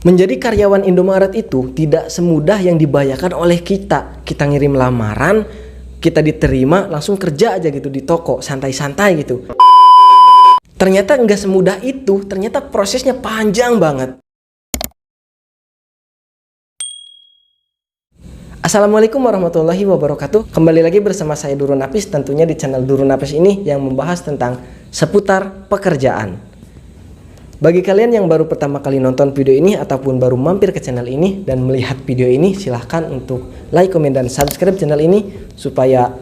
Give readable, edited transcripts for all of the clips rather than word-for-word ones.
Menjadi karyawan Indomaret itu tidak semudah yang dibayangkan oleh kita. Kita ngirim lamaran, kita diterima, langsung kerja aja gitu di toko, santai-santai gitu. Ternyata nggak semudah itu, ternyata prosesnya panjang banget. Assalamualaikum warahmatullahi wabarakatuh. Kembali lagi bersama saya Durun Apis, tentunya di channel Durun Apis ini yang membahas tentang seputar pekerjaan. Bagi kalian yang baru pertama kali nonton video ini ataupun baru mampir ke channel ini dan melihat video ini, silahkan untuk like, komen, dan subscribe channel ini supaya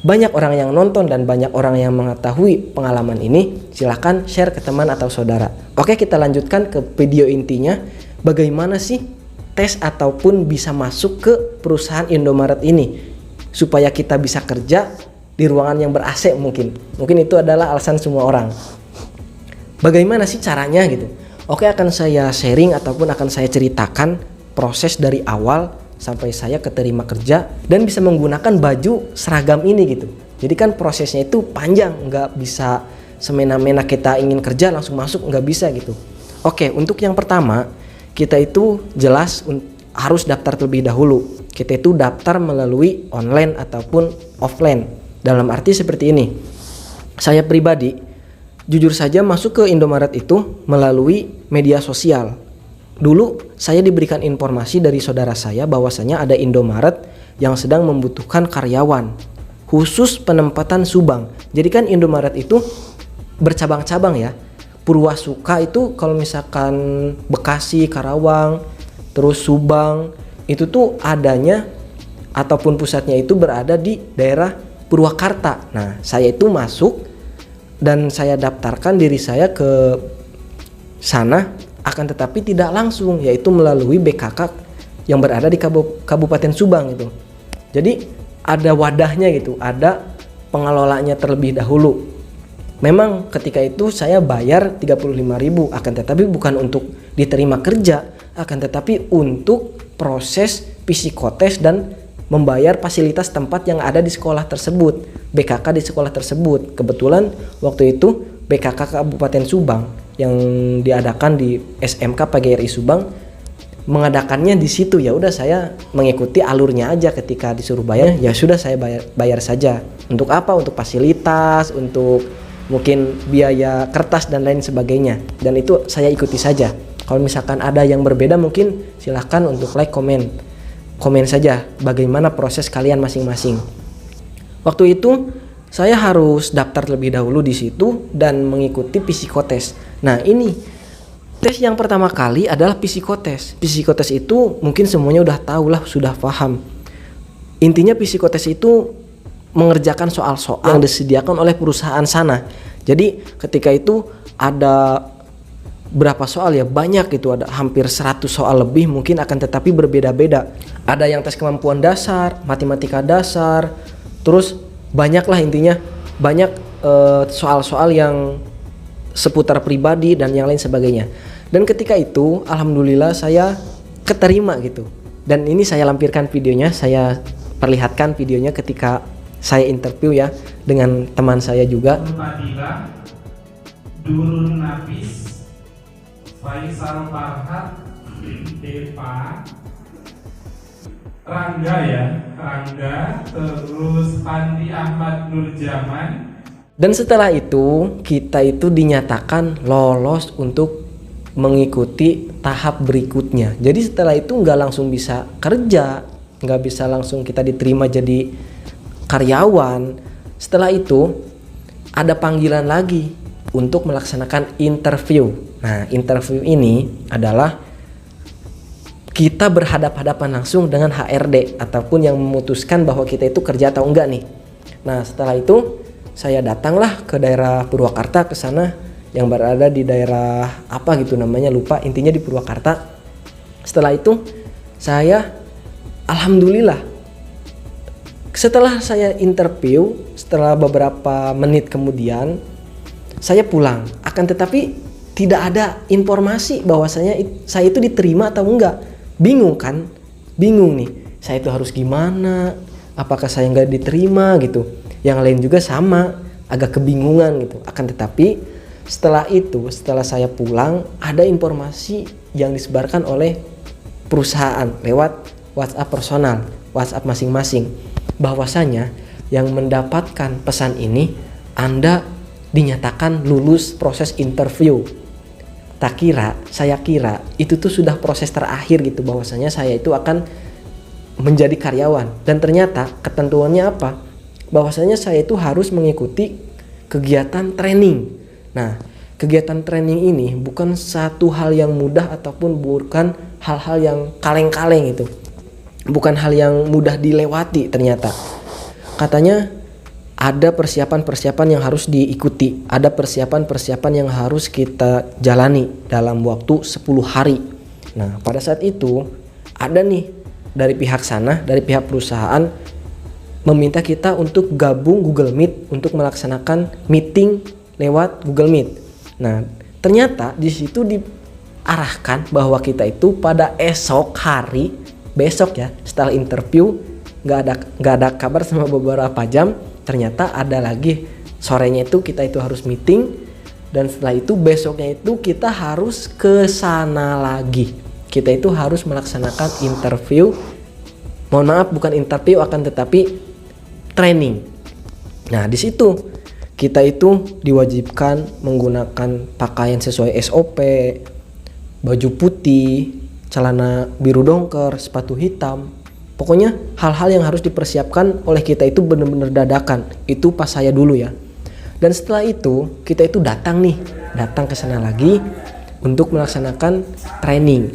banyak orang yang nonton dan banyak orang yang mengetahui pengalaman ini. Silahkan share ke teman atau saudara. Oke, kita lanjutkan ke video intinya. Bagaimana sih tes ataupun bisa masuk ke perusahaan Indomaret ini supaya kita bisa kerja di ruangan yang ber-AC mungkin itu adalah alasan semua orang. Bagaimana sih caranya gitu? Oke, akan saya sharing ataupun akan saya ceritakan proses dari awal sampai saya keterima kerja dan bisa menggunakan baju seragam ini gitu. Jadi kan prosesnya itu panjang, nggak bisa semena-mena kita ingin kerja langsung masuk, nggak bisa gitu. Oke, untuk yang pertama kita itu jelas harus daftar terlebih dahulu. Kita itu daftar melalui online ataupun offline. Dalam arti seperti ini. Saya pribadi jujur saja masuk ke Indomaret itu melalui media sosial. Dulu saya diberikan informasi dari saudara saya bahwasanya ada Indomaret yang sedang membutuhkan karyawan khusus penempatan Subang. Jadi kan Indomaret itu bercabang-cabang ya. Purwasuka itu kalau misalkan Bekasi, Karawang, terus Subang, itu tuh adanya ataupun pusatnya itu berada di daerah Purwakarta. Nah, saya itu masuk dan saya daftarkan diri saya ke sana, akan tetapi tidak langsung, yaitu melalui BKK yang berada di Kabupaten Subang itu. Jadi ada wadahnya gitu, ada pengelolanya terlebih dahulu. Memang ketika itu saya bayar 35.000, akan tetapi bukan untuk diterima kerja, akan tetapi untuk proses psikotes dan membayar fasilitas tempat yang ada di sekolah tersebut, BKK di sekolah tersebut. Kebetulan waktu itu BKK Kabupaten Subang yang diadakan di SMK PGRI Subang mengadakannya di situ. Ya udah, saya mengikuti alurnya aja. Ketika disuruh bayar, ya sudah saya bayar saja. Untuk apa? Untuk fasilitas, untuk mungkin biaya kertas dan lain sebagainya. Dan itu saya ikuti saja. Kalau misalkan ada yang berbeda mungkin silahkan untuk like, komen saja bagaimana proses kalian masing-masing. Waktu itu saya harus daftar terlebih dahulu di situ dan mengikuti psikotes. Nah, ini tes yang pertama kali adalah psikotes. Psikotes itu mungkin semuanya udah tahu lah, sudah paham. Intinya psikotes itu mengerjakan soal-soal yang disediakan oleh perusahaan sana. Jadi ketika itu ada berapa soal ya, banyak itu, ada hampir 100 soal lebih mungkin, akan tetapi berbeda-beda. Ada yang tes kemampuan dasar, matematika dasar, terus banyaklah intinya, banyak soal-soal yang seputar pribadi dan yang lain sebagainya. Dan ketika itu alhamdulillah saya keterima gitu. Dan ini saya lampirkan videonya, saya perlihatkan videonya ketika saya interview ya dengan teman saya juga. Fadilah, Durun Apis, Faisal Farhat, Deva, Rangga, terus Fandi Ahmad Nurjaman. Dan setelah itu kita itu dinyatakan lolos untuk mengikuti tahap berikutnya. Jadi setelah itu nggak langsung bisa kerja, nggak bisa langsung kita diterima jadi karyawan. Setelah itu ada panggilan lagi untuk melaksanakan interview. Nah, interview ini adalah kita berhadap-hadapan langsung dengan HRD ataupun yang memutuskan bahwa kita itu kerja atau enggak nih. Nah, setelah itu saya datanglah ke daerah Purwakarta, ke sana yang berada di daerah apa gitu namanya, lupa, intinya di Purwakarta. Setelah itu saya alhamdulillah, setelah saya interview, setelah beberapa menit kemudian saya pulang. Akan tetapi tidak ada informasi bahwasanya saya itu diterima atau enggak. Bingung kan? Bingung nih. Saya itu harus gimana? Apakah saya enggak diterima gitu? Yang lain juga sama, agak kebingungan gitu. Akan tetapi setelah itu, setelah saya pulang, ada informasi yang disebarkan oleh perusahaan lewat WhatsApp personal, WhatsApp masing-masing. Bahwasanya yang mendapatkan pesan ini Anda dinyatakan lulus proses interview. Saya kira itu tuh sudah proses terakhir gitu, bahwasanya saya itu akan menjadi karyawan. Dan ternyata ketentuannya apa? Bahwasanya saya itu harus mengikuti kegiatan training. Nah, kegiatan training ini bukan satu hal yang mudah ataupun bukan hal-hal yang kaleng-kaleng itu. Bukan hal yang mudah dilewati ternyata. Katanya ada persiapan-persiapan yang harus diikuti, ada persiapan-persiapan yang harus kita jalani dalam waktu 10 hari. Nah, pada saat itu ada nih dari pihak sana, dari pihak perusahaan meminta kita untuk gabung Google Meet untuk melaksanakan meeting lewat Google Meet. Nah, ternyata di situ diarahkan bahwa kita itu pada esok hari, besok ya, setelah interview nggak ada kabar sama beberapa jam. Ternyata ada lagi sorenya itu kita itu harus meeting, dan setelah itu besoknya itu kita harus ke sana lagi. Kita itu harus melaksanakan interview. Mohon maaf, bukan interview akan tetapi training. Nah, di situ kita itu diwajibkan menggunakan pakaian sesuai SOP, baju putih, celana biru dongker, sepatu hitam. Pokoknya hal-hal yang harus dipersiapkan oleh kita itu benar-benar dadakan. Itu pas saya dulu ya. Dan setelah itu kita itu datang ke sana lagi untuk melaksanakan training.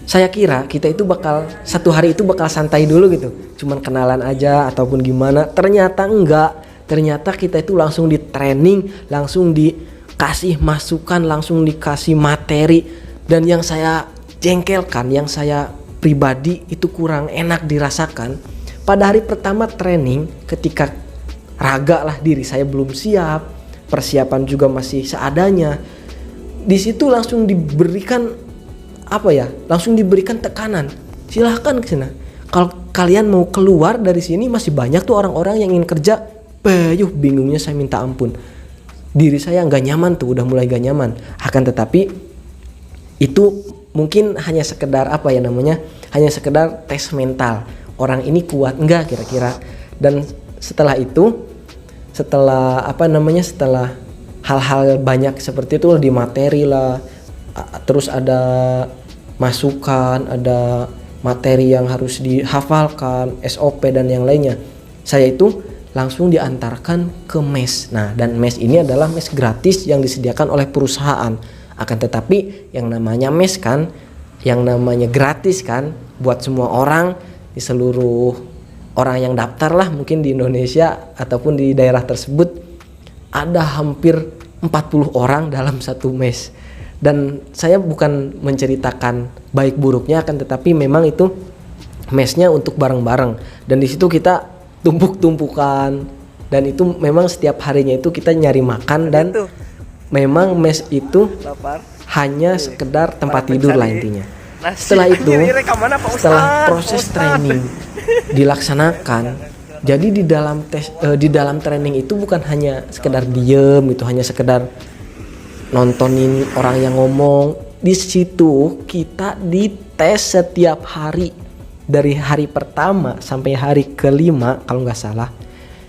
Saya kira kita itu bakal satu hari itu bakal santai dulu gitu, cuman kenalan aja ataupun gimana. Ternyata enggak. Ternyata kita itu langsung di training, langsung dikasih masukan, langsung dikasih materi. Dan yang saya jengkelkan, yang saya pribadi itu kurang enak dirasakan, pada hari pertama training ketika raga lah diri saya belum siap, persiapan juga masih seadanya, di situ langsung diberikan langsung diberikan tekanan, silahkan ke sana. Kalau kalian mau keluar dari sini masih banyak tuh orang-orang yang ingin kerja. Bingungnya saya minta ampun, diri saya nggak nyaman tuh, udah mulai gak nyaman. Akan tetapi itu mungkin hanya sekedar hanya sekedar tes mental, orang ini kuat enggak kira-kira. Dan setelah hal-hal banyak seperti itu, di materi lah, terus ada masukan, ada materi yang harus dihafalkan, SOP dan yang lainnya, saya itu langsung diantarkan ke mes. Nah, dan mes ini adalah mes gratis yang disediakan oleh perusahaan. Akan tetapi yang namanya mes kan, yang namanya gratis kan, buat semua orang, di seluruh orang yang daftar lah mungkin di Indonesia ataupun di daerah tersebut, ada hampir 40 orang dalam satu mes. Dan saya bukan menceritakan baik buruknya, akan tetapi memang itu mesnya untuk bareng-bareng. Dan di situ kita tumpuk-tumpukan, dan itu memang setiap harinya itu kita nyari makan, dan memang mes itu hanya sekedar tempat tidur lah intinya. Setelah itu, setelah proses training dilaksanakan, jadi di dalam training itu bukan hanya sekedar diem gitu, hanya sekedar nontonin orang yang ngomong. Di situ kita dites setiap hari, dari hari pertama sampai hari kelima kalau nggak salah.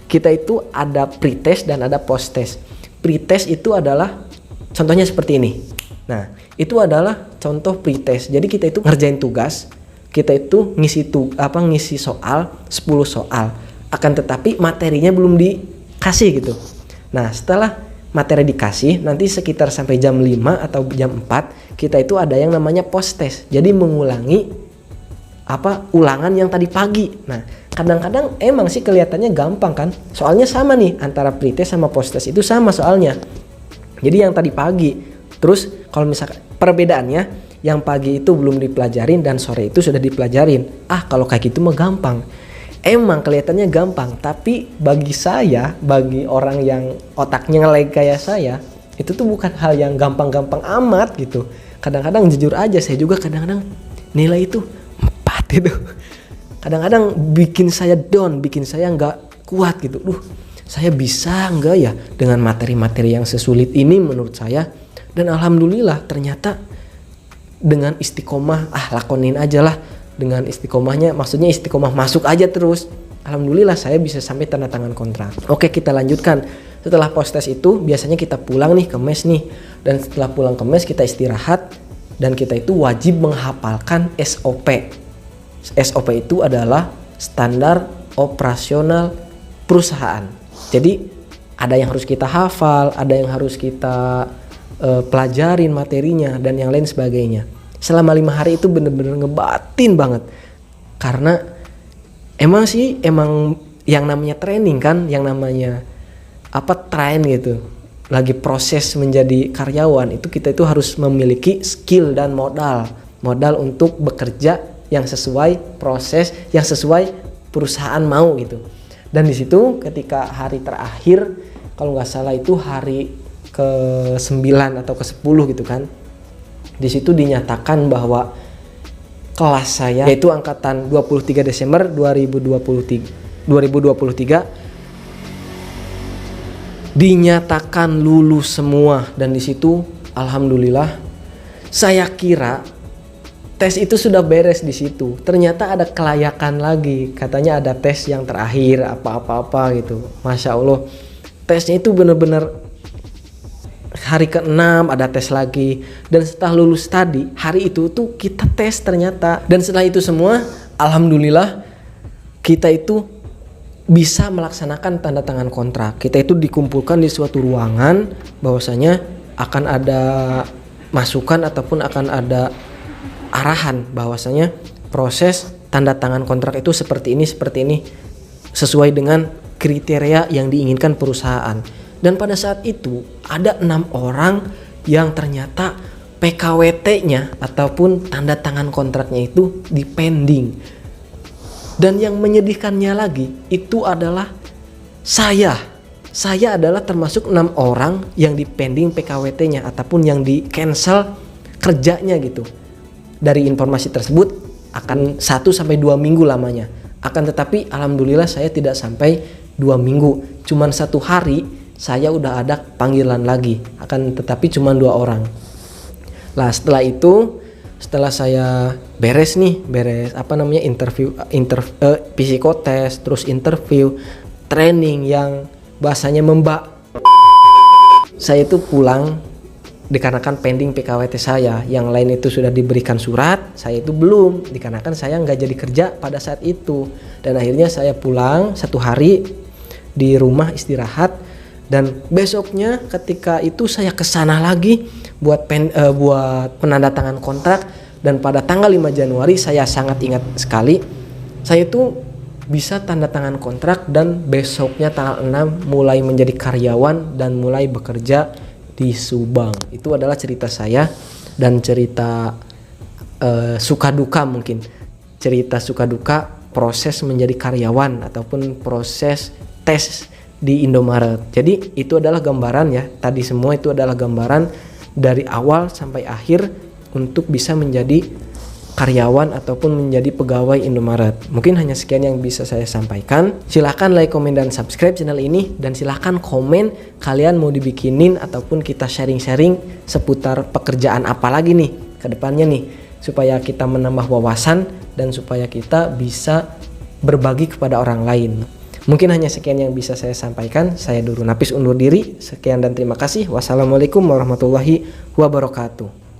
Kita itu ada pre-test dan ada post-test. Pre-test itu adalah contohnya seperti ini. Nah, itu adalah contoh pre-test. Jadi kita itu ngerjain tugas, kita itu ngisi soal 10 soal. Akan tetapi materinya belum dikasih gitu. Nah, setelah materi dikasih, nanti sekitar sampai jam 5 atau jam 4 kita itu ada yang namanya post-test. Jadi mengulangi ulangan yang tadi pagi. Nah, kadang-kadang emang sih kelihatannya gampang kan, soalnya sama nih, antara pre-test sama post-test itu sama soalnya. Jadi yang tadi pagi, terus kalau misalkan perbedaannya, yang pagi itu belum dipelajarin dan sore itu sudah dipelajarin. Kalau kayak gitu mah gampang. Emang kelihatannya gampang, tapi bagi saya, bagi orang yang otaknya ngelag kayak saya, itu tuh bukan hal yang gampang-gampang amat gitu. Kadang-kadang jujur aja, saya juga kadang-kadang nilai itu 4 itu. Kadang-kadang bikin saya down, bikin saya nggak kuat gitu. Saya bisa nggak ya dengan materi-materi yang sesulit ini menurut saya. Dan alhamdulillah ternyata dengan istiqomah, lakonin aja lah. Dengan istiqomahnya maksudnya istiqomah masuk aja terus. Alhamdulillah saya bisa sampai tanda tangan kontrak. Oke, kita lanjutkan. Setelah post test itu biasanya kita pulang nih ke mes nih. Dan setelah pulang ke mes kita istirahat. Dan kita itu wajib menghafalkan SOP. SOP itu adalah standar operasional perusahaan. Jadi ada yang harus kita hafal, ada yang harus kita pelajarin materinya dan yang lain sebagainya. Selama 5 hari itu bener-bener ngebatin banget. Karena emang yang namanya training kan, yang namanya train gitu. Lagi proses menjadi karyawan itu kita itu harus memiliki skill dan modal untuk bekerja yang sesuai proses, yang sesuai perusahaan mau gitu. Dan di situ ketika hari terakhir, kalau nggak salah itu hari ke-9 atau ke-10 gitu kan. Di situ dinyatakan bahwa kelas saya yaitu angkatan 23 Desember 2023 dinyatakan lulus semua. Dan di situ alhamdulillah saya kira tes itu sudah beres di situ. Ternyata ada kelayakan lagi. Katanya ada tes yang terakhir apa-apa gitu. Masya Allah. Tesnya itu benar-benar hari ke-6 ada tes lagi. Dan setelah lulus tadi, hari itu tuh kita tes ternyata. Dan setelah itu semua, alhamdulillah kita itu bisa melaksanakan tanda tangan kontrak. Kita itu dikumpulkan di suatu ruangan, bahwasanya akan ada masukan ataupun akan ada arahan bahwasanya proses tanda tangan kontrak itu seperti ini sesuai dengan kriteria yang diinginkan perusahaan. Dan pada saat itu ada 6 orang yang ternyata PKWT-nya ataupun tanda tangan kontraknya itu dipending. Dan yang menyedihkannya lagi itu adalah saya adalah termasuk 6 orang yang dipending PKWT-nya ataupun yang di cancel kerjanya gitu. Dari informasi tersebut akan 1-2 minggu lamanya. Akan tetapi alhamdulillah saya tidak sampai 2 minggu. Cuman 1 hari saya udah ada panggilan lagi. Akan tetapi cuman 2 orang. Lah setelah itu, setelah saya beres interview psikotest, terus interview, training yang bahasanya saya itu pulang dikarenakan pending PKWT saya. Yang lain itu sudah diberikan surat, saya itu belum, dikarenakan saya nggak jadi kerja pada saat itu. Dan akhirnya saya pulang 1 hari di rumah istirahat. Dan besoknya ketika itu saya kesana lagi buat penandatangan kontrak. Dan pada tanggal 5 Januari saya sangat ingat sekali, saya itu bisa tanda tangan kontrak dan besoknya tanggal 6 mulai menjadi karyawan dan mulai bekerja di Subang. Itu adalah cerita saya dan cerita suka duka mungkin. Cerita suka duka proses menjadi karyawan ataupun proses tes di Indomaret. Jadi itu adalah gambaran ya. Tadi semua itu adalah gambaran dari awal sampai akhir untuk bisa menjadi karyawan ataupun menjadi pegawai Indomaret. Mungkin hanya sekian yang bisa saya sampaikan. Silahkan like, komen, dan subscribe channel ini. Dan silahkan komen kalian mau dibikinin ataupun kita sharing-sharing seputar pekerjaan apa lagi nih ke depannya nih. Supaya kita menambah wawasan dan supaya kita bisa berbagi kepada orang lain. Mungkin hanya sekian yang bisa saya sampaikan. Saya Durun Napis undur diri. Sekian dan terima kasih. Wassalamualaikum warahmatullahi wabarakatuh.